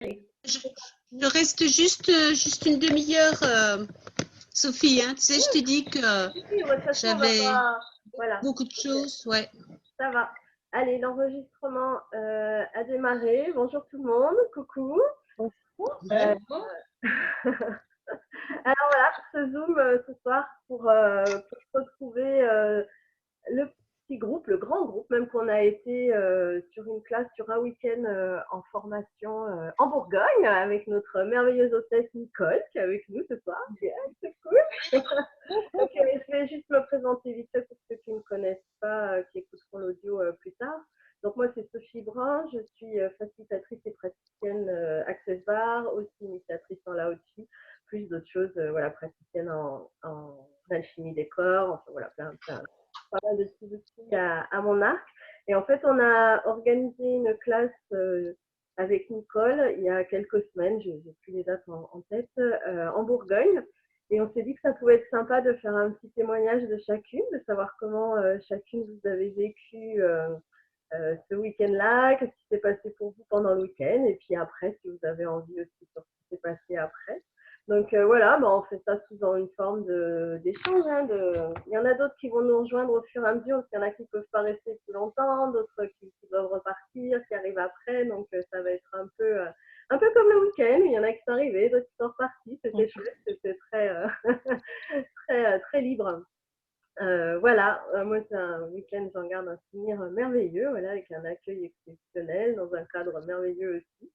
Je reste juste une demi-heure, Sophie. Hein. Tu sais, je t'ai dit que j'avais beaucoup de choses. Ouais. Ça va. Allez, l'enregistrement a démarré. Bonjour tout le monde. Coucou. Alors voilà, pour ce Zoom ce soir, pour retrouver le petit groupe, le grand groupe, même qu'on a été sur une classe, sur un week-end en formation en Bourgogne avec notre merveilleuse hôtesse Nicole qui est avec nous ce soir. Yeah, c'est cool. Donc, je vais juste me présenter vite fait pour ceux qui ne me connaissent pas, qui écouteront l'audio plus tard. Donc moi c'est Sophie Brun, je suis facilitatrice et praticienne Access Bar, aussi initiatrice en Lao-Chi, plus d'autres choses, voilà, praticienne en alchimie des corps, enfin voilà, pas mal de petits outils à mon arc. Et en fait, on a organisé une classe avec Nicole il y a quelques semaines, j'ai plus les dates en tête, en Bourgogne. Et on s'est dit que ça pouvait être sympa de faire un petit témoignage de chacune, de savoir comment chacune vous avez vécu ce week-end-là, qu'est-ce qui s'est passé pour vous pendant le week-end, et puis après, si vous avez envie aussi sur ce qui s'est passé après. Donc voilà, on fait ça sous une forme d'échange. Hein, il y en a d'autres qui vont nous rejoindre au fur et à mesure, parce qu'il y en a qui ne peuvent pas rester plus longtemps, d'autres qui doivent repartir, qui arrivent après. Donc ça va être un peu comme le week-end. Il y en a qui sont arrivés, d'autres qui sont repartis. C'était chouette, c'était très libre. Voilà, moi c'est un week-end, j'en garde un souvenir merveilleux, voilà, avec un accueil exceptionnel, dans un cadre merveilleux aussi.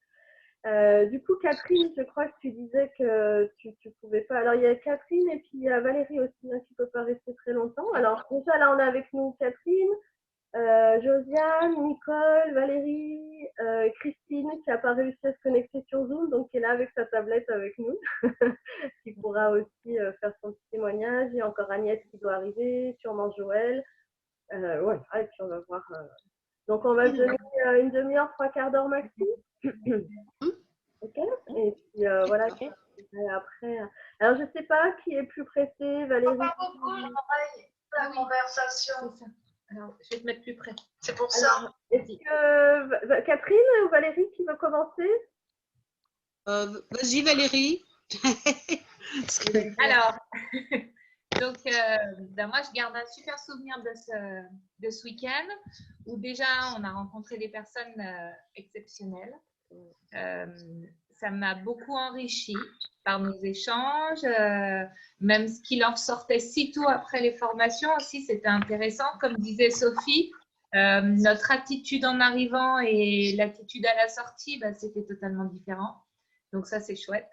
Du coup, Catherine, je crois que tu disais que tu pouvais pas. Alors, il y a Catherine et puis il y a Valérie aussi hein, qui ne peut pas rester très longtemps. Alors, déjà, là, on a avec nous Catherine, Josiane, Nicole, Valérie, Christine qui n'a pas réussi à se connecter sur Zoom, donc qui est là avec sa tablette avec nous, qui pourra aussi faire son petit témoignage. Il y a encore Agnès qui doit arriver, sûrement Joël. Ouais, et puis on va voir. Donc, on va se donner une demi-heure, 3/4 d'heure maxi. Ok. Et puis voilà. Après, alors je sais pas qui est plus pressé, Valérie. Pas beaucoup, la conversation. Alors, je vais te mettre plus près. C'est pour ça. Est-ce que Catherine ou Valérie qui veut commencer? Vas-y Valérie. Alors, donc moi je garde un super souvenir de ce week-end où déjà on a rencontré des personnes exceptionnelles. Ça m'a beaucoup enrichi par nos échanges, même ce qui leur sortait si tôt après les formations aussi, c'était intéressant. Comme disait Sophie, notre attitude en arrivant et l'attitude à la sortie, c'était totalement différent. Donc ça, c'est chouette.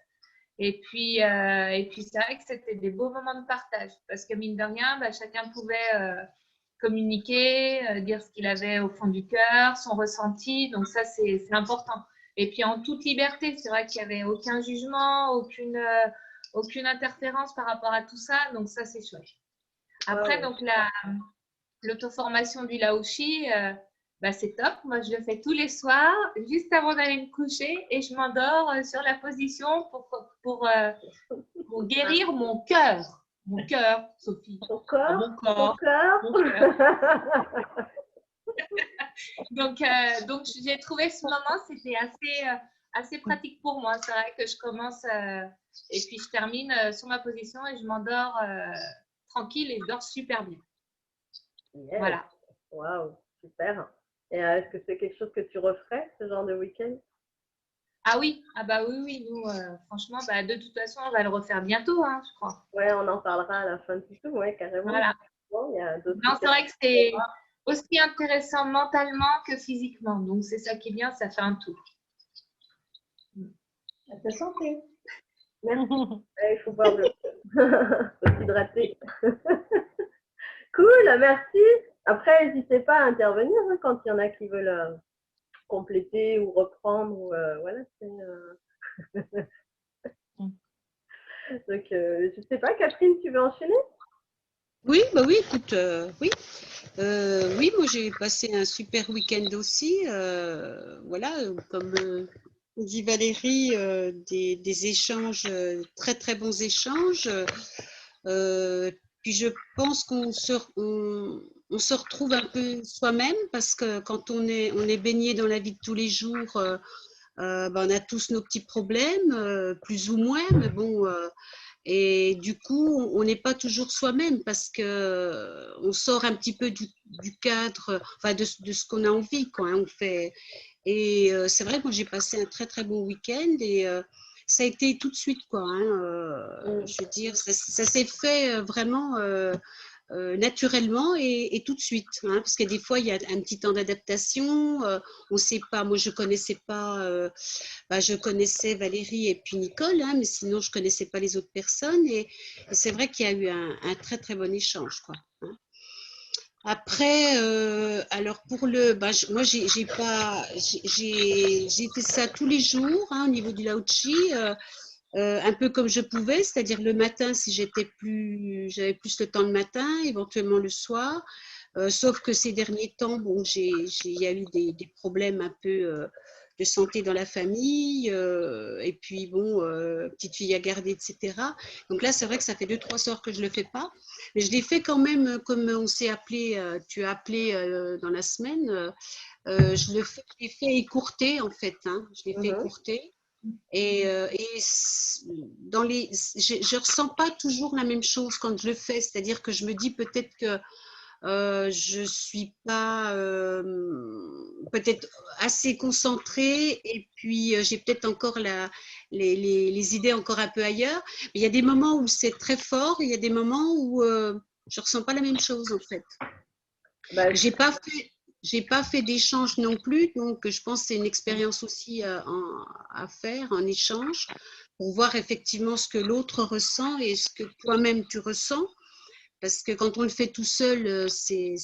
Et puis c'est vrai que c'était des beaux moments de partage parce que mine de rien, chacun pouvait communiquer, dire ce qu'il avait au fond du cœur, son ressenti. Donc ça, c'est important. Et puis en toute liberté, c'est vrai qu'il n'y avait aucun jugement, aucune interférence par rapport à tout ça. Donc ça, c'est chouette. Après, donc l'auto-formation du Lao-Chi, c'est top. Moi, je le fais tous les soirs, juste avant d'aller me coucher, et je m'endors sur la position pour guérir mon cœur. Mon cœur, Sophie. Ton corps. Mon corps. Ton cœur. Donc j'ai trouvé ce moment, c'était assez pratique pour moi. C'est vrai que je commence et puis je termine sur ma position et je m'endors tranquille et je dors super bien. Yes. Voilà. Waouh, super. Et est-ce que c'est quelque chose que tu referais, ce genre de week-end? Ah oui, oui, nous, franchement, de toute façon, on va le refaire bientôt, hein, je crois. Ouais, on en parlera à la fin de tout, ouais, carrément. Voilà. Bon, non, c'est vrai que c'est aussi intéressant mentalement que physiquement. Donc, c'est ça qui est bien, ça fait un tout. À ta santé. Merci. Il faut boire de l'eau. Faut s'hydrater. Cool, merci. Après, n'hésitez pas à intervenir hein, quand il y en a qui veulent compléter ou reprendre. Ou, voilà, Donc, je sais pas, Catherine, tu veux enchaîner? Oui, oui, écoute, oui. Oui, moi j'ai passé un super week-end aussi. Voilà, comme dit Valérie, des échanges, très très bons échanges. Puis je pense qu'on se retrouve un peu soi-même parce que quand on est baigné dans la vie de tous les jours, on a tous nos petits problèmes, plus ou moins, mais bon, et du coup, on n'est pas toujours soi-même parce que on sort un petit peu du cadre, enfin de ce qu'on a envie, quoi, hein, on fait. Et c'est vrai que moi j'ai passé un très très bon week-end et ça a été tout de suite, quoi, hein, je veux dire, ça s'est fait vraiment naturellement et tout de suite, hein, parce que des fois il y a un petit temps d'adaptation, on ne sait pas, moi je connaissais pas, je connaissais Valérie et puis Nicole, hein, mais sinon je connaissais pas les autres personnes et c'est vrai qu'il y a eu un très très bon échange, quoi, hein. Après, alors pour moi j'ai pas, j'ai fait ça tous les jours, hein, au niveau du Lao-Chi, un peu comme je pouvais, c'est-à-dire le matin si j'avais plus le temps le matin, éventuellement le soir. Sauf que ces derniers temps, bon, il y a eu des problèmes un peu de santé dans la famille, et puis bon, petite fille à garder, etc. Donc là, c'est vrai que ça fait 2-3 soirs que je ne le fais pas, mais je l'ai fait quand même, comme on s'est appelé, tu as appelé dans la semaine, je l'ai fait écourter en fait, hein, je l'ai fait écourter. Et je ressens pas toujours la même chose quand je le fais, c'est-à-dire que je me dis peut-être que je suis pas peut-être assez concentrée et puis j'ai peut-être encore les idées encore un peu ailleurs. Mais il y a des moments où c'est très fort, et il y a des moments où je ressens pas la même chose en fait. Bah, J'ai pas fait d'échange non plus, donc je pense que c'est une expérience aussi à faire, en échange, pour voir effectivement ce que l'autre ressent et ce que toi-même tu ressens. Parce que quand on le fait tout seul, c'est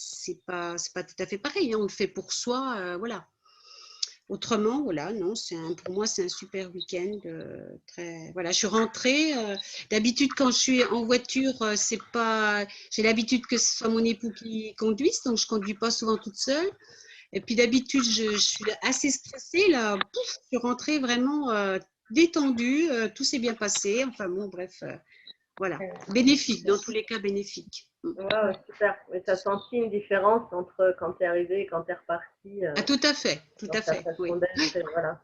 pas tout à fait pareil, hein, on le fait pour soi, voilà. Autrement, voilà, non, pour moi, c'est un super week-end. Voilà, je suis rentrée. D'habitude, quand je suis en voiture, j'ai l'habitude que ce soit mon époux qui conduise, donc je ne conduis pas souvent toute seule. Et puis d'habitude, je suis assez stressée. Là, pouf, je suis rentrée vraiment détendue. Tout s'est bien passé. Enfin bon, bref, voilà. Bénéfique, dans tous les cas, bénéfique. ouais, super. Mais tu as senti une différence entre quand tu es arrivé et quand tu es reparti Ah, tout à fait, dans ta oui. façon d'être. Voilà.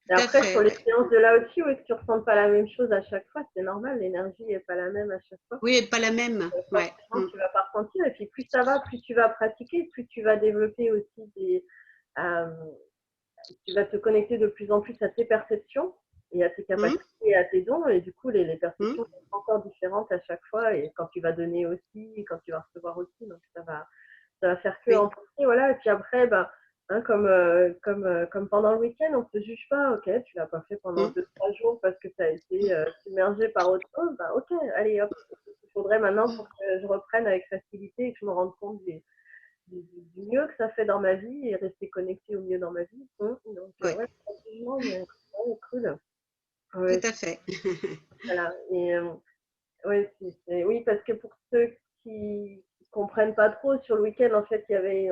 Et Tout à après, sur fait, les ouais. séances de Lao-Chi, oui, que tu ne ressens pas la même chose à chaque fois, c'est normal, l'énergie n'est pas la même à chaque fois. Oui, pas la même, ouais. Forcément, tu ne vas pas ressentir. Et puis, plus ça va, plus tu vas pratiquer, plus tu vas développer aussi tu vas te connecter de plus en plus à tes perceptions et à tes capacités et à tes dons. Et du coup, les perceptions sont encore différentes à chaque fois. Et quand tu vas donner aussi, et quand tu vas recevoir aussi, donc ça va faire que emporter. Voilà. Et puis après, hein, comme pendant le week-end, on ne te juge pas. Ok, tu ne l'as pas fait pendant 2-3 jours parce que tu as été submergé par autre chose. Ok, allez hop. Il faudrait maintenant pour que je reprenne avec facilité et que je me rende compte du mieux que ça fait dans ma vie et rester connecté au mieux dans ma vie. Donc, ouais, absolument, mais cool. Ouais, Tout à fait. voilà. Et ouais, oui, parce que pour ceux qui comprennent pas trop, sur le week-end, en fait,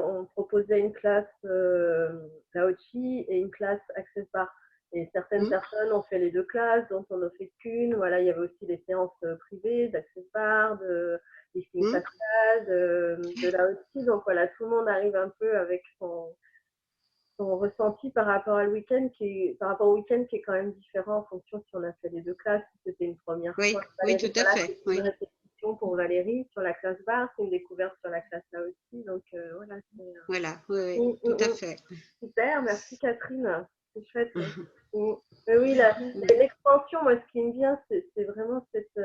on proposait une classe Lao-Chi et une classe Access Bar. Et certaines personnes ont fait les deux classes, donc on n'en fait qu'une. Voilà, il y avait aussi des séances privées d'Access Bar, de Lifting Fascia, de Lao-Chi. Donc voilà, tout le monde arrive un peu avec son ressenti par rapport au week-end qui est quand même différent en fonction si on a fait les deux classes, si c'était une première fois. Oui, tout à fait. C'est une répétition pour Valérie sur la classe bar, c'est une découverte sur la classe là aussi. Donc voilà. Voilà, oui, tout à fait. Super, merci Catherine. C'est chouette. Mais oui, l'expansion, moi ce qui me vient, c'est vraiment cette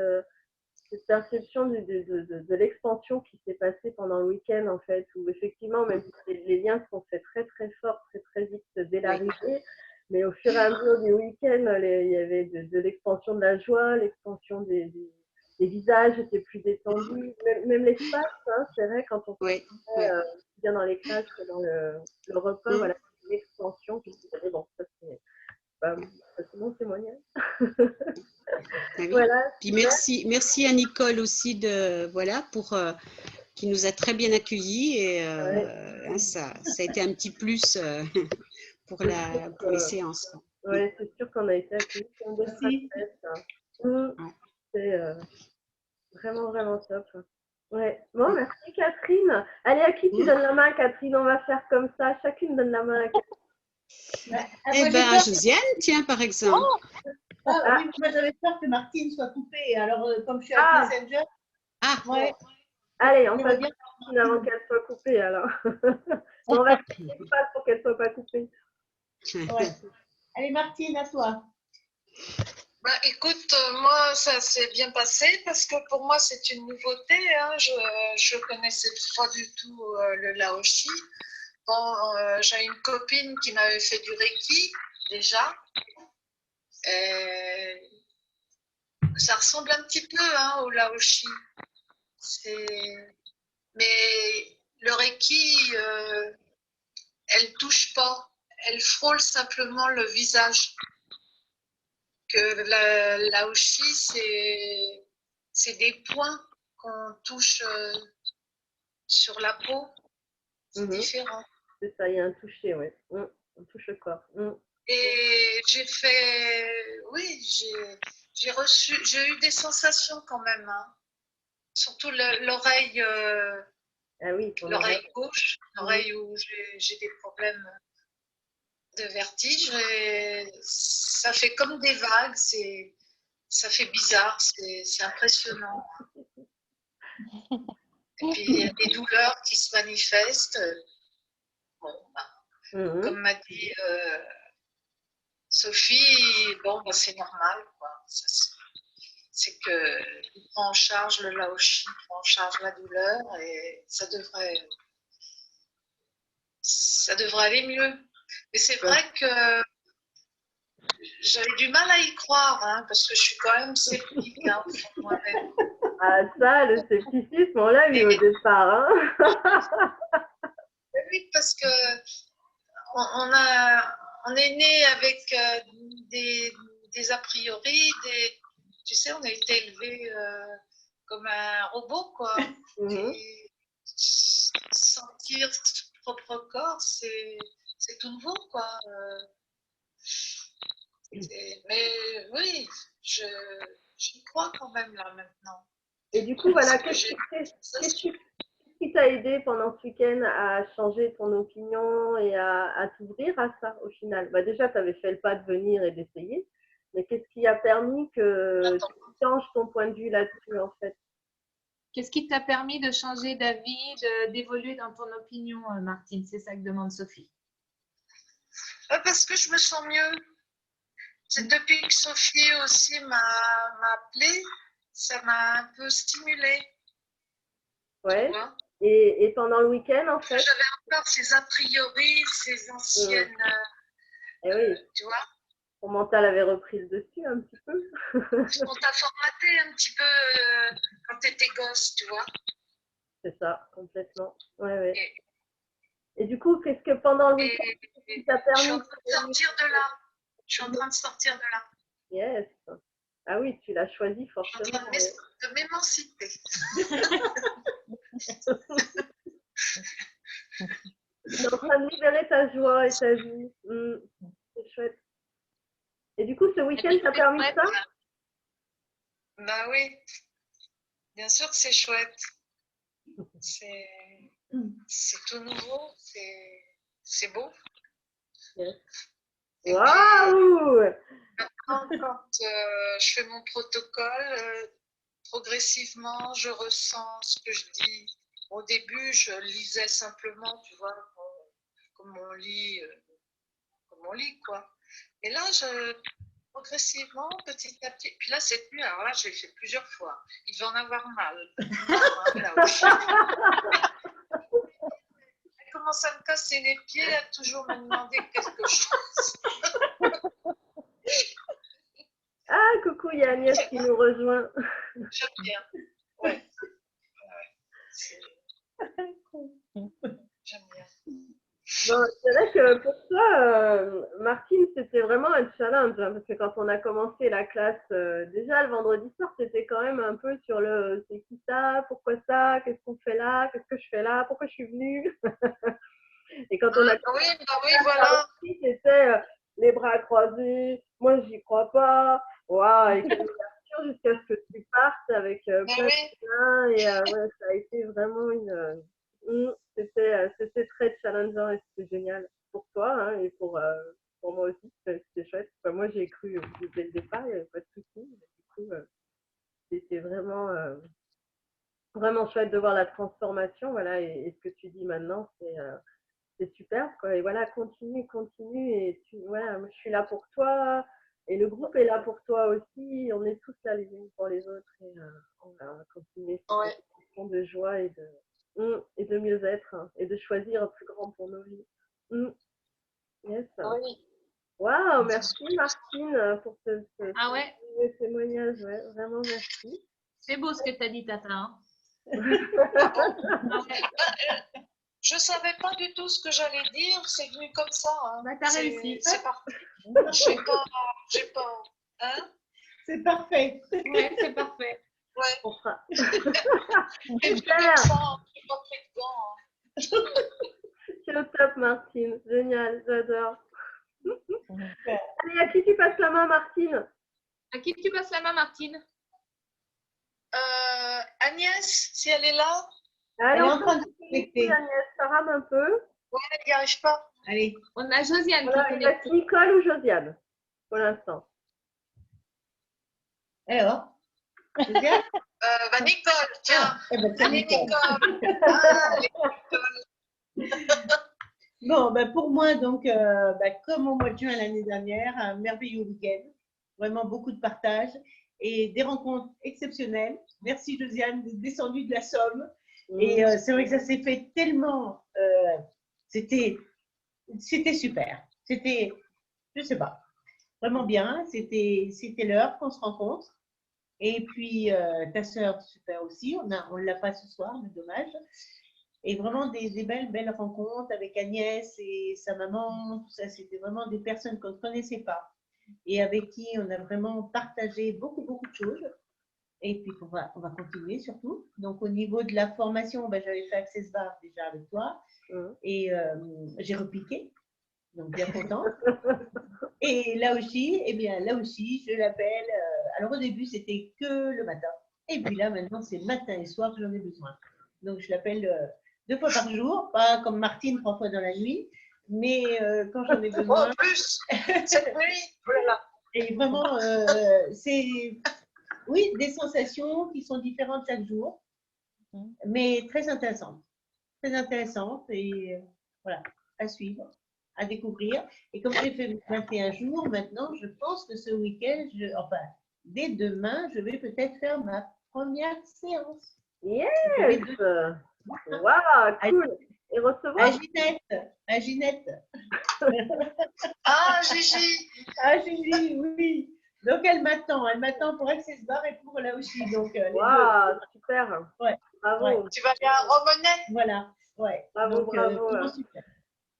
perception de l'expansion qui s'est passée pendant le week-end, en fait, où effectivement, même si les liens se sont faits très, très forts, très, très vite dès l'arrivée, mais au fur et à mesure du week-end, il y avait de l'expansion de la joie, l'expansion des visages étaient plus détendus, même l'espace, hein, c'est vrai, quand on se bien dans les classes que dans le repas, voilà, une expansion qui se fait. Bon, ça c'est mon témoignage. Voilà. Puis merci à Nicole aussi qui nous a très bien accueillis et ça a été un petit plus pour les séances. Oui, c'est sûr qu'on a été accueillis comme des princesses. C'est vraiment, vraiment top. Ouais. Bon, merci Catherine. Allez, à qui tu donnes la main, Catherine? On va faire comme ça. Chacune donne la main à Catherine. Eh bien, Josiane, tiens, par exemple. Ah, oui, moi j'avais peur que Martine soit coupée. Alors, comme je suis Ah. avec Messenger, Ah, ouais, Allez, on j'aimerais passe bien. Martine avant qu'elle soit coupée alors. Bon, on va créer l'espace pour qu'elle soit pas coupée. Ouais. Allez, Martine, à toi. Bah, écoute, moi, ça s'est bien passé parce que pour moi, c'est une nouveauté. Hein. Je connaissais pas du tout le Laoshi. Bon, j'ai une copine qui m'avait fait du Reiki déjà. Et ça ressemble un petit peu hein, au Laoshi. Mais le Reiki, elle touche pas. Elle frôle simplement le visage. Que la Laoshi, c'est des points qu'on touche sur la peau. C'est différent. C'est ça, il y a un toucher, ouais. On touche le corps. Et j'ai fait, oui, j'ai eu des sensations quand même, hein. Surtout l'oreille, Ah oui, l'oreille gauche, l'oreille où j'ai des problèmes de vertige. Et ça fait comme des vagues, ça fait bizarre, c'est impressionnant. Et puis il y a des douleurs qui se manifestent. Bon, comme m'a dit Sophie, bon, bah, c'est normal, quoi. C'est qu'il prend en charge le Laoshi, il prend en charge la douleur et ça devrait aller mieux. Mais c'est vrai que j'avais du mal à y croire, hein, parce que je suis quand même sceptique hein, moi-même. Ah ça, le scepticisme, on l'a eu au départ. Hein. Oui, parce que on est né avec des a priori, tu sais, on a été élevé comme un robot, quoi. Et sentir son propre corps, c'est tout nouveau, quoi. Mais oui, j'y crois quand même là maintenant. Et du coup, voilà, qu'est-ce qui t'a aidé pendant ce week-end à changer ton opinion et à t'ouvrir à ça au final? Bah, déjà, tu avais fait le pas de venir et d'essayer, mais qu'est-ce qui a permis que tu changes ton point de vue là-dessus en fait? Qu'est-ce qui t'a permis de changer d'avis, d'évoluer dans ton opinion, Martine? C'est ça que demande Sophie. Parce que je me sens mieux. C'est depuis que Sophie aussi m'a appelée, ça m'a un peu stimulée. Ouais. Et pendant le week-end, en fait? J'avais encore ces a priori, ces anciennes. Oui. Tu vois? Ton mental avait repris le dessus un petit peu. On t'a formaté un petit peu quand tu étais gosse, tu vois? C'est ça, complètement. Ouais. Et du coup, qu'est-ce que pendant le week-end, qu'est-ce qui t'a permis je suis en train de sortir de là. Je suis en train de sortir de là. Yes. Ah oui, tu l'as choisi forcément. Je suis en train de m'émanciper. Tu es en train de libérer ta joie et ta vie. C'est chouette. Et du coup, ce week-end, t'as permis ça? Bah oui. Bien sûr que c'est chouette. C'est tout nouveau. C'est beau. Yes. Waouh! Maintenant, quand je fais mon protocole, progressivement, je ressens ce que je dis. Au début, je lisais simplement, tu vois, comme on lit, quoi. Et là, progressivement, petit à petit, puis là, cette nuit, alors là, je l'ai fait plusieurs fois. Il devait en avoir mal. Elle commence à me casser les pieds, à toujours me demander quelque chose. Ah, coucou, il y a Agnès qui nous rejoint. J'aime bien. Ouais. J'aime bien. Bon, c'est vrai que pour toi, Martine, c'était vraiment un challenge, hein, parce que quand on a commencé la classe, déjà le vendredi soir, c'était quand même un peu sur le c'est qui ça, pourquoi ça, qu'est-ce qu'on fait là, qu'est-ce que je fais là, pourquoi je suis venue. Et quand on a oui, voilà. c'était les bras croisés, moi j'y crois pas, waouh, et quelle ouverture jusqu'à ce que tu partes avec plein de mains, et ouais, ça a été vraiment c'était très challengeant et c'était génial pour toi hein, et pour moi, j'ai cru dès le départ, il n'y avait pas de souci. Du coup, c'était vraiment, vraiment chouette de voir la transformation. Voilà, et ce que tu dis maintenant, c'est super, quoi. Et voilà, continue, continue. Et voilà, moi, je suis là pour toi. Et le groupe est là pour toi aussi. On est tous là les uns pour les autres. Et on va continuer sur Ouais. cette question de joie et de mieux-être, hein, et de choisir plus grand pour nos vies. Yes. Oui. Waouh, merci Martine pour Ah ouais, ce témoignage. Ouais, vraiment merci. c'est beau ce que tu as dit, Tata. Hein. Ah ouais. Je savais pas du tout ce que j'allais dire, c'est venu comme ça. Hein. Bah, t'as réussi. C'est parti. J'ai pas. Hein? C'est parfait. Ouais, c'est parfait. Ouais. On fera. C'est venu Super. comme ça. J'ai pas pris de gants. Hein. C'est au top, Martine. Génial, j'adore. Super. Allez, à qui tu passes la main, Martine? À qui tu passes la main, Martine? Agnès, si elle est là, Elle est en train de se connecter. Agnès, ça rame un peu. ouais, elle n'y arrive pas. Allez. On a Josiane Voilà, qui il connaît. reste Nicole ou Josiane pour l'instant. Alors, Josiane? Bah, Nicole, tiens. Eh ben, tiens, Allez, Nicole. Nicole. Ah, allez, Nicole. Bon, ben pour moi, donc, comme au mois de juin l'année dernière, un merveilleux week-end. Vraiment beaucoup de partage et des rencontres exceptionnelles. Merci Josiane d'être descendue de la Somme. Et c'est vrai que ça s'est fait tellement. C'était super. C'était, je sais pas, vraiment bien. C'était l'heure qu'on se rencontre. Et puis ta sœur, super aussi. On l'a pas ce soir, mais dommage. Et vraiment des belles rencontres avec Agnès et sa maman, tout ça, c'était vraiment des personnes qu'on ne connaissait pas et avec qui on a vraiment partagé beaucoup de choses. Et puis on va continuer surtout. Donc au niveau de la formation, j'avais fait Access Bar déjà avec toi et j'ai repiqué, donc bien contente. Et là aussi, je l'appelle. Alors au début, c'était que le matin. Et puis là, maintenant, c'est matin et soir que j'en ai besoin. Donc je l'appelle 2 fois par jour, pas comme Martine 3 fois dans la nuit, mais quand j'en ai besoin. En plus, cette nuit, voilà. Et vraiment, c'est, oui, des sensations qui sont différentes chaque jour, mais très intéressantes. Très intéressantes et voilà, à suivre, à découvrir. Et comme j'ai fait 21 jours, maintenant, je pense que ce week-end, dès demain, je vais peut-être faire ma première séance. Yes! Waouh, cool! Et recevoir? À Ginette. Ah, Gigi. Ah, Gigi, oui. Donc, elle m'attend pour Access Bar et pour là aussi. Donc, waouh, super! Ouais. Bravo! Ouais. Tu vas bien à Romanette. Voilà, ouais. Bravo, donc, bravo. vraiment super.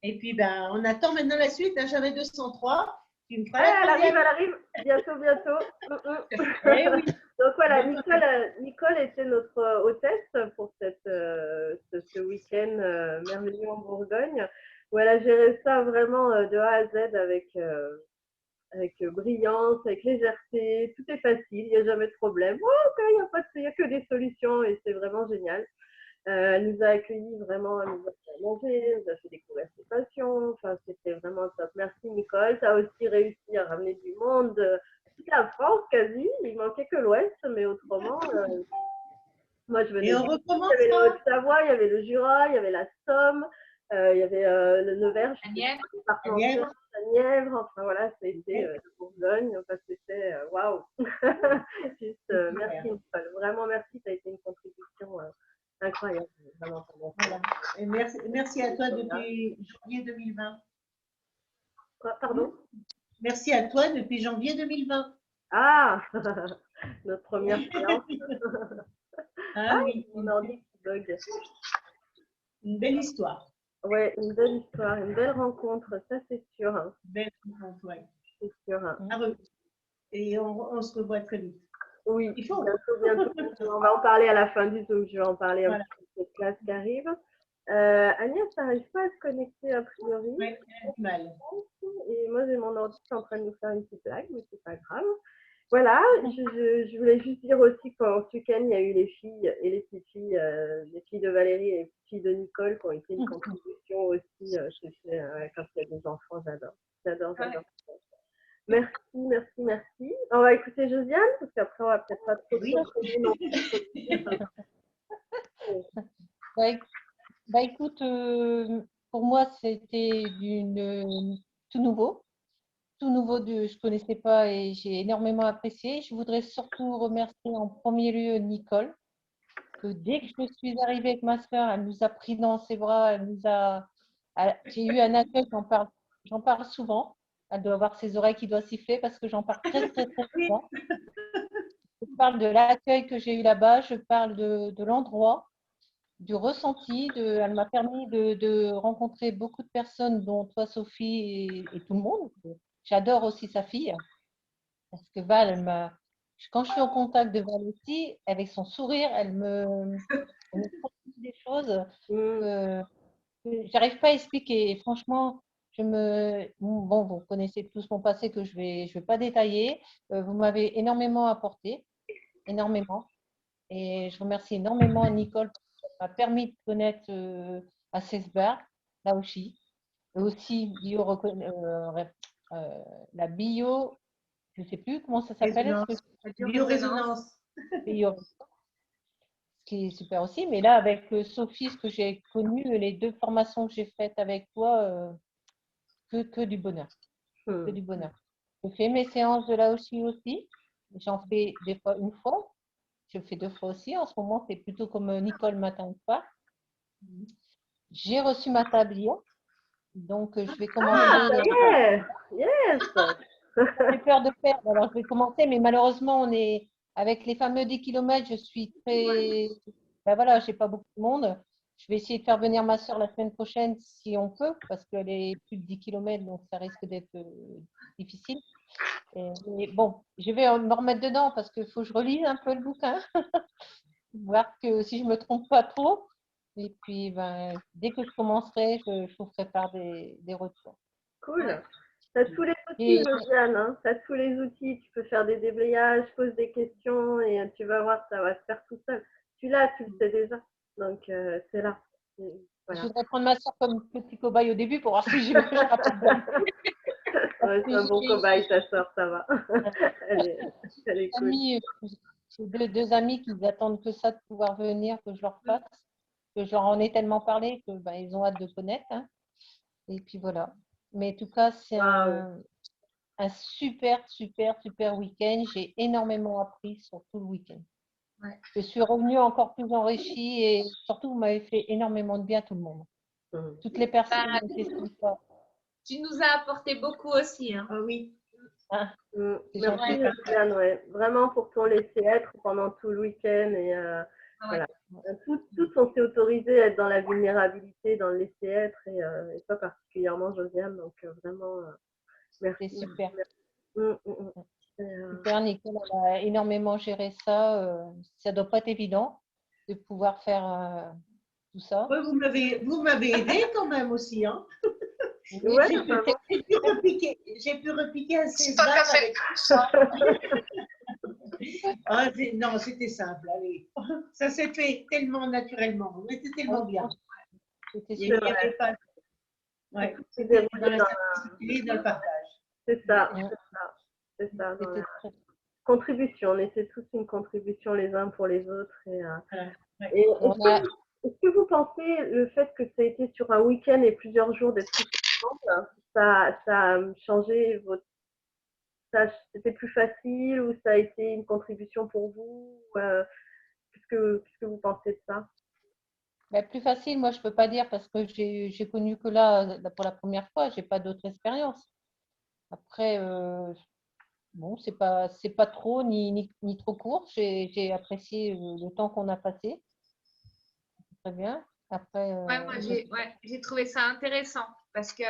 Et puis, on attend maintenant la suite, Jamais 203. Tu me feras Ouais, la elle troisième. arrive, bientôt. Eh oui. Donc voilà, Nicole était notre hôtesse pour ce week-end merveilleux en Bourgogne, où elle a géré ça vraiment de A à Z avec brillance, avec légèreté, tout est facile, il n'y a jamais de problème. Oh, ok, il n'y a que des solutions et c'est vraiment génial. Elle nous a accueillis vraiment, elle nous a fait manger, elle nous a fait découvrir ses passions. Enfin, c'était vraiment top. Merci Nicole. Tu as aussi réussi à ramener du monde de toute la France quasi. Il manquait que l'Ouest, mais autrement, moi je venais. Et on Il y recommencera. avait le Haute-Savoie, il y avait le Jura, il y avait la Somme, il y avait le Nevers, La Nièvre. la Nièvre. Enfin voilà, c'était la Bourgogne. Enfin, c'était waouh. Juste merci Nicole. Vraiment merci. Ça a été une contribution. Incroyable, vraiment. Voilà. Et merci à toi depuis janvier 2020. Pardon? Merci à toi depuis janvier 2020. Ah, notre première séance. Ah oui, Mon ordi qui bug. une belle histoire. Ouais, une belle histoire, une belle rencontre, ça c'est sûr. Hein. Belle rencontre, ouais. C'est sûr. Hein. Et on se revoit très vite. Oui, Il faut. bientôt. On va en parler à la fin du Zoom. Je vais en parler un petit peu de cette classe qui arrive. Agnès, ça n'arrive pas à se connecter a priori. Oui, elle a du mal. Et moi, j'ai mon ordi qui est en train de nous faire une petite blague, mais c'est pas grave. Voilà, je voulais juste dire aussi qu'en ce week-end, il y a eu les filles et les petites filles, les filles de Valérie et les petites filles de Nicole qui ont été une contribution aussi quand il y a des enfants. J'adore. Merci, merci, merci. On va écouter Josiane, parce qu'après, on va peut-être pas trop Oui. s'entraîner non plus. Bah, écoute, pour moi, c'était tout nouveau. Tout nouveau, je ne connaissais pas et j'ai énormément apprécié. Je voudrais surtout remercier en premier lieu Nicole, que dès que je suis arrivée avec ma soeur, elle nous a pris dans ses bras, j'ai eu un accueil, j'en parle souvent. Elle doit avoir ses oreilles qui doivent siffler parce que j'en parle très, très, très souvent. Je parle de l'accueil que j'ai eu là-bas, je parle de l'endroit, du ressenti. Elle m'a permis de rencontrer beaucoup de personnes, dont toi, Sophie, et tout le monde. J'adore aussi sa fille, parce que Val, quand je suis en contact de Val aussi, avec son sourire, elle me transmet des choses que j'arrive pas à expliquer. Et franchement, bon, vous connaissez tous mon passé que je vais pas détailler. Vous m'avez énormément apporté, énormément. Et je remercie énormément Nicole qui m'a permis de connaître Assesberg, là aussi. Et aussi la bio, je ne sais plus comment ça s'appelle. Biorésonance. Ce qui est super aussi. Mais là, avec Sophie, ce que j'ai connu, les 2 formations que j'ai faites avec toi, que du bonheur. Que du bonheur. Je fais mes séances de Laoshi aussi. J'en fais des fois une fois. Je fais 2 fois aussi. En ce moment, c'est plutôt comme Nicole matin ou soir. J'ai reçu ma tablière. Donc, je vais commencer. Yes! J'ai peur de perdre, alors je vais commencer, mais malheureusement, avec les fameux 10 km, je suis très. Ben voilà, je n'ai pas beaucoup de monde. Je vais essayer de faire venir ma soeur la semaine prochaine si on peut, parce qu'elle est plus de 10 km, donc ça risque d'être difficile. Mais bon, je vais me remettre dedans parce qu'il faut que je relise un peu le bouquin, voir que si je ne me trompe pas trop. Et puis, dès que je commencerai, je vous ferai part des retours. Cool. Tu as tous les outils, Josiane. Hein. Tu as tous les outils. Tu peux faire des déblayages, pose des questions et tu vas voir, ça va se faire tout seul. Tu l'as, tu le sais déjà. Donc, c'est là. Voilà. Je voudrais prendre ma soeur comme petit cobaye au début pour voir si je pas bien. C'est un bon cobaye, ta soeur, ça va. elle est cool. J'ai 2 amis qui attendent que ça de pouvoir venir, que je leur fasse. Que je leur en ai tellement parlé que ils ont hâte de connaître. Hein. Et puis voilà. Mais en tout cas, c'est un super, super, super week-end. J'ai énormément appris sur tout le week-end. Ouais. Je suis revenue encore plus enrichie et surtout, vous m'avez fait énormément de bien à tout le monde. Toutes les personnes qui étaient sympas. Tu nous as apporté beaucoup aussi. Hein. Oui. Hein, merci, Josiane. Ouais. Vraiment pour ton laisser-être pendant tout le week-end. Et voilà. Tous on s'est autorisé à être dans la vulnérabilité, dans le laisser-être et pas particulièrement Josiane. Donc vraiment, merci. C'est super. Merci. Super, Nicole a énormément géré ça. Ça ne doit pas être évident de pouvoir faire tout ça. Ouais, vous m'avez aidé quand même aussi. Hein. Ouais, j'ai pu repiquer un César avec ça. Non, c'était simple. Allez. Ça s'est fait tellement naturellement. On était tellement bien. C'était Il n'y avait pas. Ouais, c'était dans la simplicité, dans le partage. C'est ça. C'est ça. Contribution. On était tous une contribution les uns pour les autres. Est-ce que vous pensez le fait que ça a été sur un week-end et plusieurs jours d'être tous ensemble, ça a changé c'était plus facile ou ça a été une contribution pour vous qu'est-ce que vous pensez de ça? Plus facile, moi je peux pas dire parce que j'ai connu que là pour la première fois, j'ai pas d'autres expériences. Après, bon, c'est pas trop ni trop court. J'ai apprécié le temps qu'on a passé. Très bien. Après, moi j'ai trouvé ça intéressant parce que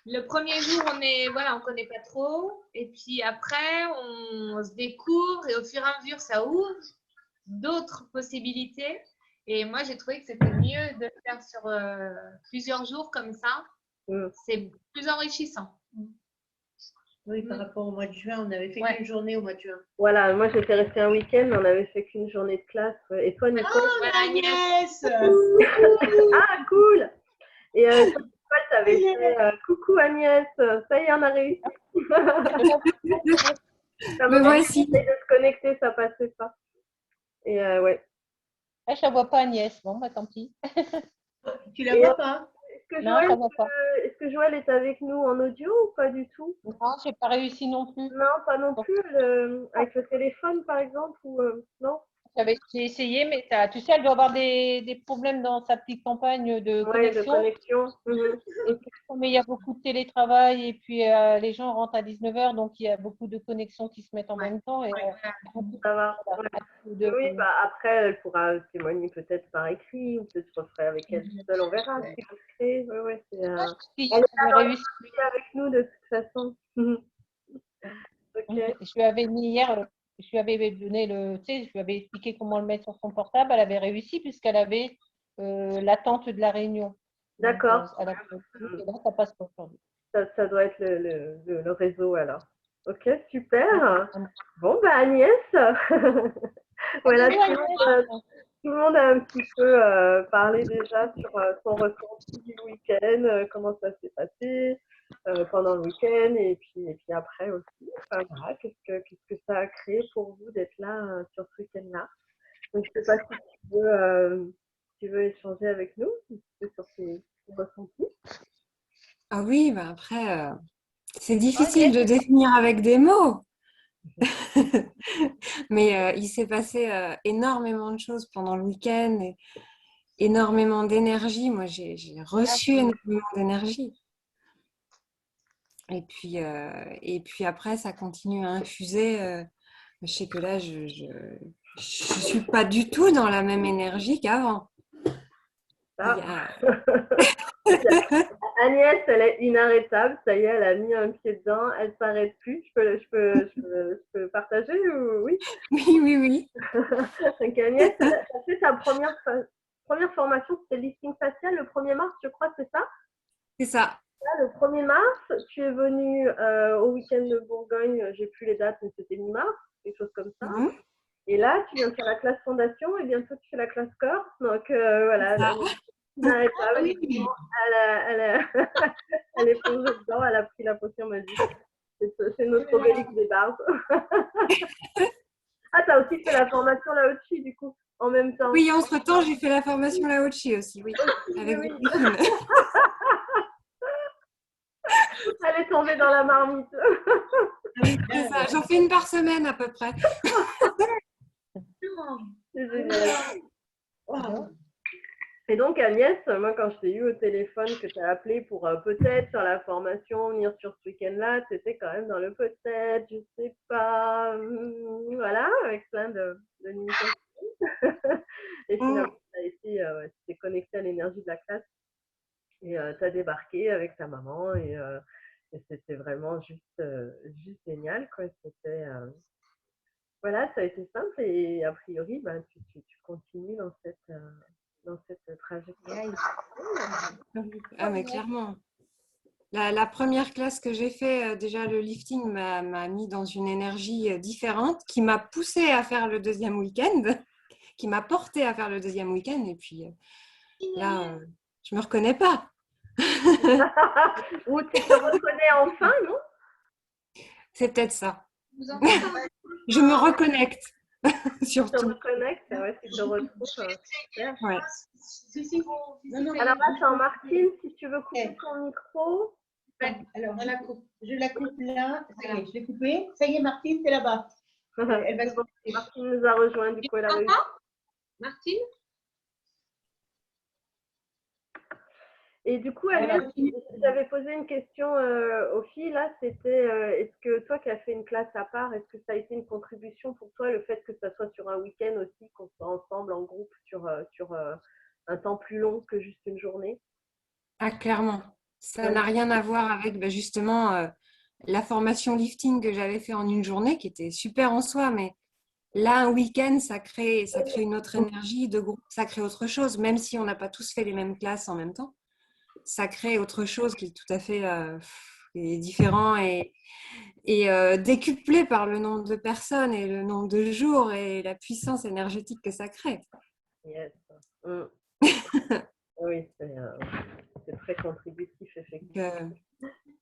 le premier jour on connaît pas trop et puis après on se découvre et au fur et à mesure ça ouvre d'autres possibilités et moi j'ai trouvé que c'était mieux de le faire sur plusieurs jours comme ça. C'est plus enrichissant. Oui, par rapport au mois de juin, on n'avait fait qu'une journée au mois de juin. Voilà, moi j'étais restée un week-end, on n'avait fait qu'une journée de classe. Et toi, Nicole? Oh, Agnès! Ah, cool! Et toi, t'avais fait coucou Agnès, ça y est, on a réussi. Me voici. De se connecter, ça passait pas. Et ouais. Ah, je la vois pas, Agnès. Bon, bah tant pis. Tu la vois pas? Non, je la vois pas. Est-ce que Joël est avec nous en audio ou pas du tout? Non, j'ai pas réussi non plus. Non, pas non plus. Avec le téléphone, par exemple, ou non? J'ai essayé, mais tu sais, elle doit avoir des problèmes dans sa petite campagne de Ouais, de connexion. connexion. Mais il y a beaucoup de télétravail et puis les gens rentrent à 19h, donc il y a beaucoup de connexions qui se mettent en même temps. Et, Ça va. voilà, Oui, bah, après, elle pourra témoigner peut-être par écrit ou peut-être je referai avec elle seule. On verra ce qu'il peut se créer. Ouais, ouais, elle est réussi avec nous de toute façon. Okay. Je lui avais mis hier, je lui avais donné je lui avais expliqué comment le mettre sur son portable. Elle avait réussi puisqu'elle avait l'attente de la réunion. D'accord. Et là, ça passe pas aujourd'hui. Ça doit être le réseau alors. Ok, super. Bon, bah Agnès, voilà, tout le monde a un petit peu parlé déjà sur son ressenti du week-end, comment ça s'est passé pendant le week-end et puis après aussi. Enfin, voilà, qu'est-ce que ça a créé pour vous d'être là sur ce week-end-là. Donc, je ne sais pas si tu veux échanger avec nous sur tes ressentis. Ah oui, bah après, c'est difficile de définir avec des mots. Mais il s'est passé énormément de choses pendant le week-end, et énormément d'énergie. Moi, j'ai reçu énormément d'énergie. Et puis après, ça continue à infuser. Je sais que là, je suis pas du tout dans la même énergie qu'avant. Agnès, elle est inarrêtable. Ça y est, elle a mis un pied dedans. Elle ne s'arrête plus. Je peux partager ou oui? Oui. Donc Agnès, elle a fait sa première formation, c'était le lifting facial le 1er mars, je crois, c'est ça? C'est ça. Là, le 1er mars, tu es venue au week-end de Bourgogne. J'ai plus les dates, mais c'était mi-mars, quelque chose comme ça. Et là, tu viens faire la classe fondation et bientôt tu fais la classe corps. Donc voilà. Elle est plongée dedans, elle a pris la potion magique. C'est notre obélisque des barres. Ah, t'as aussi fait la formation Lao-Chi, du coup, en même temps. Oui, entre-temps, j'ai fait la formation Lao-Chi aussi, oui. Avec oui. Elle est tombée dans la marmite. C'est ça, j'en fais une par semaine à peu près. C'est génial. Wow. Et donc Agnès, moi quand je t'ai eu au téléphone, que tu as appelé pour peut-être sur la formation, venir sur ce week-end-là, tu étais quand même dans le peut-être, je sais pas, voilà, avec plein de limitations. Et finalement, tu t'es connecté à l'énergie de la classe et tu as débarqué avec ta maman et c'était vraiment juste génial, quoi. C'était voilà, ça a été simple et a priori, ben, tu continues dans cette trajectoire. Ah, mais clairement. La première classe que j'ai fait, déjà le lifting m'a mis dans une énergie différente qui m'a poussée à faire le deuxième week-end, qui m'a portée à faire le deuxième week-end. Et puis là, je me reconnais pas. Ou tu te reconnais enfin, non? C'est peut-être ça. Je me reconnecte. Surtout. Tu te reconnectes, ouais, tu te retrouves. Ouais. Alors là, Jean-Martine, si tu veux couper ton micro. Alors, je la coupe là. Ça y est, je l'ai coupée. Ça y est, Martine, c'est là-bas. Martine nous a rejoint, du coup, elle a réussi. Martine? Et du coup, Agnès, j'avais posé une question aux filles, là, c'était est-ce que toi qui as fait une classe à part, est-ce que ça a été une contribution pour toi, le fait que ça soit sur un week-end aussi, qu'on soit ensemble en groupe sur un temps plus long que juste une journée? Ah, clairement. Ça n'a rien à voir avec justement la formation lifting que j'avais fait en une journée, qui était super en soi, mais là, un week-end, ça crée une autre énergie de groupe, ça crée autre chose, même si on n'a pas tous fait les mêmes classes en même temps. Ça crée autre chose qui est tout à fait différent et décuplé par le nombre de personnes et le nombre de jours et la puissance énergétique que ça crée. Yes. Oui, c'est très contributif, effectivement.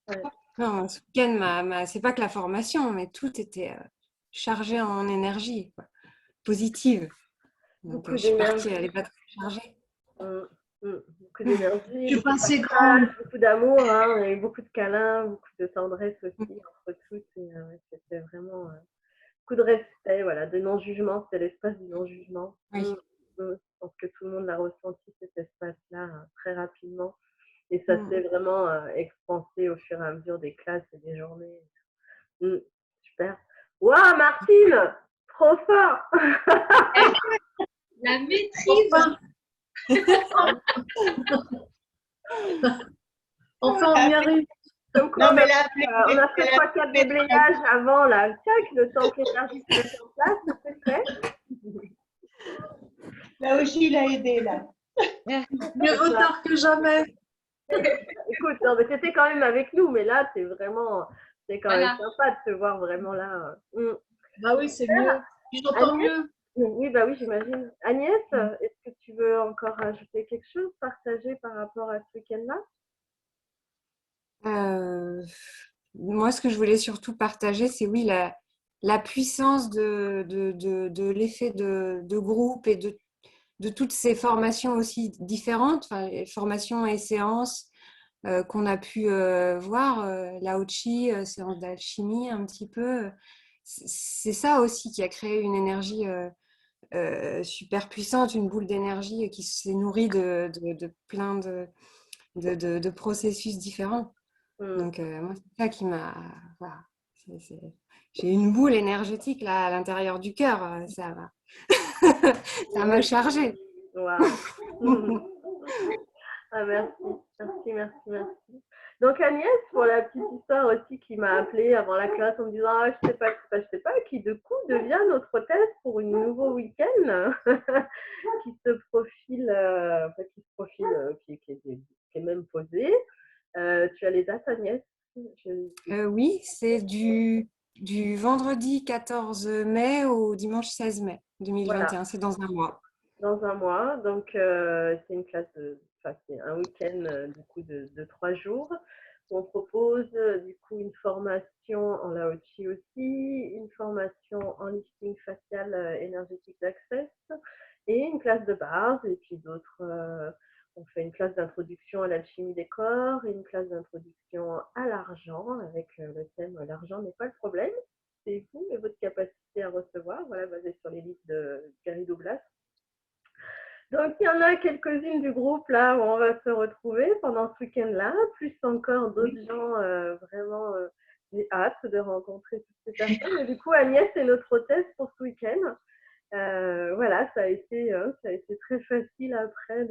Ouais. Non, ce week-end, c'est pas que la formation, mais tout était chargé en énergie, quoi, positive. Donc, Beaucoup je suis partie d'énergie. les batteries chargées. Beaucoup d'énergie, Je beaucoup de pensais partage, grand. beaucoup d'amour, hein, et beaucoup de câlins, beaucoup de tendresse aussi entre toutes. Et, ouais, c'était vraiment beaucoup de respect, voilà, de non-jugement, c'était l'espace du non-jugement. Oui. Je pense que tout le monde l'a ressenti, cet espace-là, très rapidement. Et ça s'est vraiment expansé au fur et à mesure des classes et des journées. Super. Waouh, Martine, trop fort. La maîtrise. Enfin, on y arrive. Comme quoi, Non, mais on a fait 3-4 déblayages avant, là. Tac, le temps que l'énergie se mette en place, c'est fait. là aussi, il a aidé, là. Mieux vaut tard que jamais. Écoute, non, mais t'étais quand même avec nous, mais là, c'est quand même Voilà. sympa de te voir vraiment là. Bah oui, c'est mieux. Puis j'entends Agnès, mieux. oui, bah oui, j'imagine. Agnès, est-ce que tu veux encore ajouter quelque chose, partager par rapport à ce week-end-là? Moi, ce que je voulais surtout partager, c'est oui, la puissance de l'effet de groupe et de toutes ces formations aussi différentes, enfin, les formations et séances qu'on a pu voir, Lao Chi, séance d'alchimie un petit peu. C'est ça aussi qui a créé une énergie super puissante, une boule d'énergie qui s'est nourrie de plein de processus différents. Donc, moi, c'est ça qui m'a... Voilà. J'ai une boule énergétique là à l'intérieur du cœur. Ça m'a chargée. Waouh. Ah, merci. Donc Agnès, pour la petite histoire aussi, qui m'a appelée avant la classe en me disant ah, je sais pas, qui de coup devient notre hôtesse pour un nouveau week-end qui se profile, qui est même posé. Tu as les dates, Agnès? Oui, c'est du vendredi 14 mai au dimanche 16 mai 2021. Voilà, C'est dans un mois. dans un mois. Donc c'est une classe, c'est un week-end du coup de 3 jours. On propose du coup une formation en Lao Chi aussi, une formation en lifting facial énergétique d'Access et une classe de base. Et puis d'autres, on fait une classe d'introduction à l'alchimie des corps et une classe d'introduction à l'argent avec le thème l'argent n'est pas le problème, c'est vous et votre capacité à recevoir, voilà, basé sur les livres de Gary Douglas. Donc, il y en a quelques-unes du groupe là où on va se retrouver pendant ce week-end-là, plus encore d'autres gens vraiment, j'ai hâte de rencontrer toutes ces personnes. Et du coup, Agnès est notre hôtesse pour ce week-end. Voilà, ça a été très facile après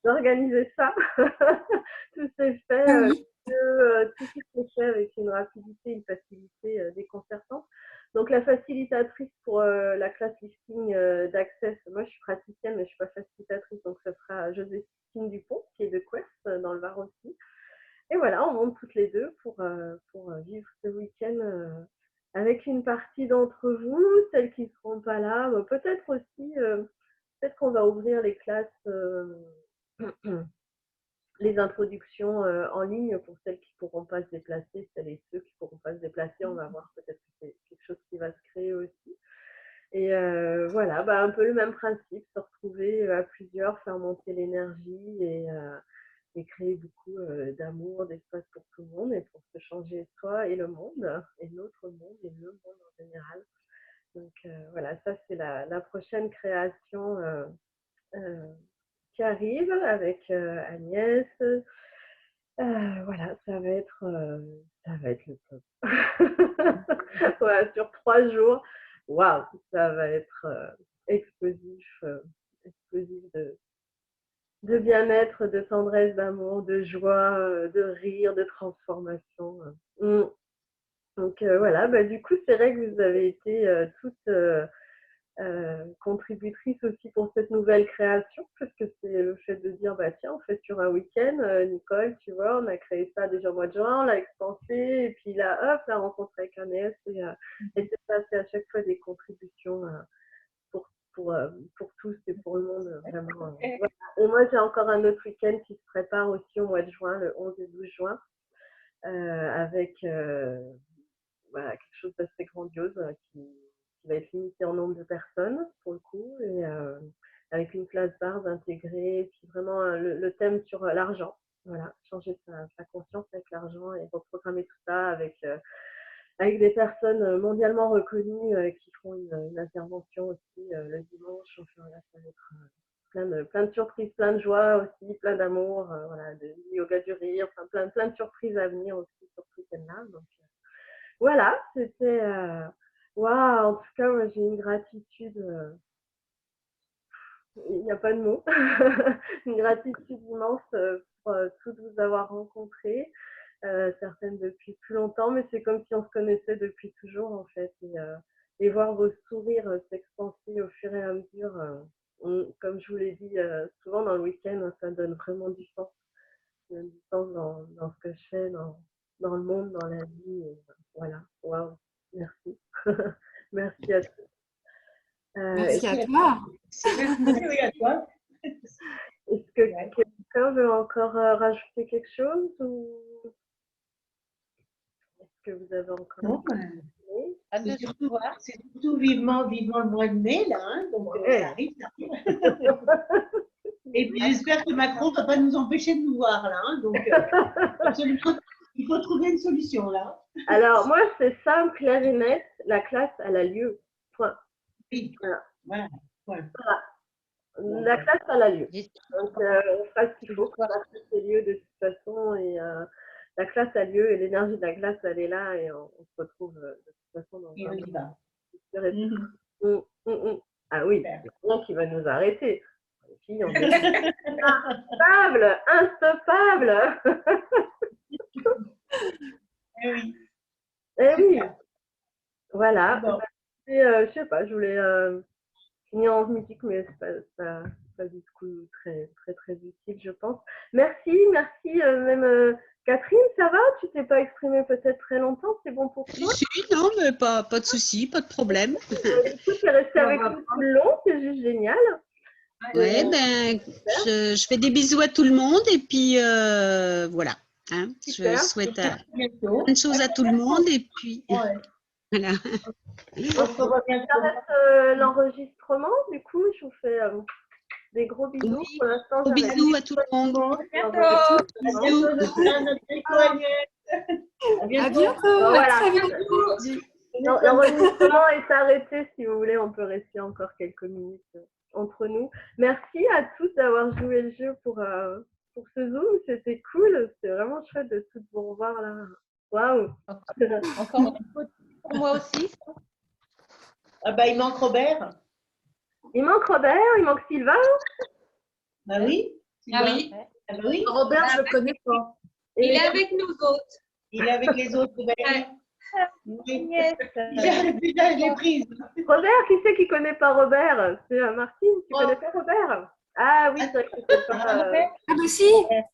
d'organiser ça. Tout s'est fait, tout s'est fait avec une rapidité, une facilité déconcertante. Donc, la facilitatrice pour la classe lifting d'Access, moi je suis praticienne, mais je ne suis pas facilitatrice, donc ce sera Joséphine Dupont, qui est de Quest, dans le Var aussi. Et voilà, on monte toutes les deux pour vivre ce week-end avec une partie d'entre vous, celles qui ne seront pas là. Peut-être aussi, peut-être qu'on va ouvrir les classes, les introductions en ligne pour celles qui ne pourront pas se déplacer, celles et ceux qui ne pourront pas se déplacer. On va voir, peut-être que c'est quelque chose qui va se créer aussi. Et voilà, un peu le même principe, se retrouver à plusieurs, faire monter l'énergie et créer beaucoup d'amour, d'espace pour tout le monde et pour se changer soi et le monde, et notre monde et le monde en général. Donc voilà, ça c'est la prochaine création qui arrive avec Agnès. Voilà, ça va être le top. Ouais, sur 3 jours, waouh, ça va être explosif de bien-être, de tendresse, d'amour, de joie, de rire, de transformation. Donc voilà, du coup, c'est vrai que vous avez été toutes contributrices aussi pour cette nouvelle création, parce que c'est le fait de dire, tiens, on fait sur un week-end, Nicole, tu vois, on a créé ça déjà au mois de juin, on l'a expansé, et puis là, hop, la rencontre avec Agnès, et c'est ça, c'est à chaque fois des contributions pour tous et pour le monde, vraiment. Voilà. Et moi, j'ai encore un autre week-end qui se prépare aussi au mois de juin, le 11 et 12 juin, avec voilà, quelque chose d'assez grandiose qui va être limité en nombre de personnes pour le coup, et avec une place bars intégrée, et puis vraiment le thème sur l'argent. Voilà, changer sa conscience avec l'argent et reprogrammer tout ça avec des personnes mondialement reconnues qui feront une intervention aussi le dimanche. Enfin, voilà, ça va être plein de surprises, plein de joie aussi, plein d'amour, voilà, de yoga du rire, enfin, plein de surprises à venir aussi sur ce week-end-là. Donc voilà, c'était waouh, en tout cas, moi j'ai une gratitude, il n'y a pas de mots, une gratitude immense pour toutes vous avoir rencontrées. Certaines depuis plus longtemps, mais c'est comme si on se connaissait depuis toujours en fait. Et voir vos sourires s'expanser au fur et à mesure, comme je vous l'ai dit souvent dans le week-end, ça donne vraiment du sens. Ça donne du sens dans ce que je fais, dans le monde, dans la vie. Et voilà, waouh, merci. Merci à tous. Merci à toi. Oui, à toi. Est-ce que quelqu'un veut encore rajouter quelque chose ou est-ce que vous avez encore Non, Hâte de c'est se surtout, voir. c'est surtout vivement le mois de mai, là. Hein, donc, ça arrive, ça arrive. Et puis, j'espère que Macron ne va pas nous empêcher de nous voir, là. Hein, donc, absolument, il faut trouver une solution, là. Alors, moi, c'est simple, clair et net. La classe, elle a lieu. Point. Oui, Voilà. voilà. La classe, elle a lieu. J'espère Donc, on fera ce qu'il faut pour que ces lieux de toute façon. Et la classe a lieu et l'énergie de la classe, elle est là. Et on se retrouve de toute façon dans Et on y va. Ah oui, Super. il y a rien qui va nous arrêter. Les filles, on est instoppable. Eh oui. Eh oui, Super. voilà. Bon. Et, je sais pas, je voulais finir en musique, mais c'est pas du tout très utile, je pense. Merci, même Catherine, ça va? Tu t'es pas exprimée peut-être très longtemps, c'est bon pour toi? Si, non, mais pas de souci, pas de problème. Du coup, tu es restée avec nous tout le long, c'est juste génial. Ouais, ben, je fais des bisous à tout le monde et puis voilà. Hein, je souhaite Bientôt. plein de choses à tout le monde et puis Ouais. voilà. On se revoit bientôt. J'arrête l'enregistrement, du coup, je vous fais des gros bisous. Oui, Pour l'instant, gros j'arrête. bisous à tout le monde. Bientôt. Bisous. À À bientôt. bientôt. Voilà. À très bientôt. L'enregistrement est arrêté. Si vous voulez, on peut rester encore quelques minutes entre nous. Merci à tous d'avoir joué le jeu pour ce Zoom. C'était cool. C'était vraiment chouette de toutes vous revoir là. Waouh. Encore une fois, pour moi aussi. Ah bah, il manque Robert. Il manque Robert, il manque Sylvain. Bah oui. Ah oui. Ah bah oui. Robert, je ne le connais pas. Et Il est avec nous autres. Il est avec les autres, Robert. Oui. Yes. Déjà, je l'ai prise. Robert, qui c'est qui connaît pas Robert? C'est Martine, tu connais pas Robert? Ah oui, c'est vrai que c'est pas. Ah mais si.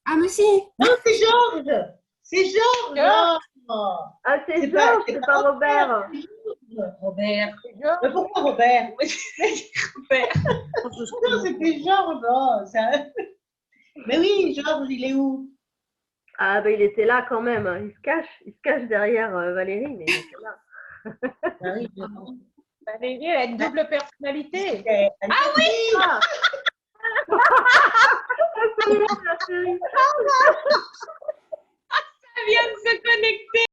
Ah mais si. Non, c'est Georges. C'est Georges. Oh. Ah, c'est C'est pas- Georges, c'est c'est pas pas Robert. Robert. Mais pourquoi Robert? Robert. Non, c'était Georges. Oh, ça... Mais oui, Georges, il est où? Ah ben il était là quand même. Hein. Il se cache derrière Valérie, mais il était là. Ah oui, Valérie, elle a une double personnalité. ah oui. Ah. Ça vient de se connecter.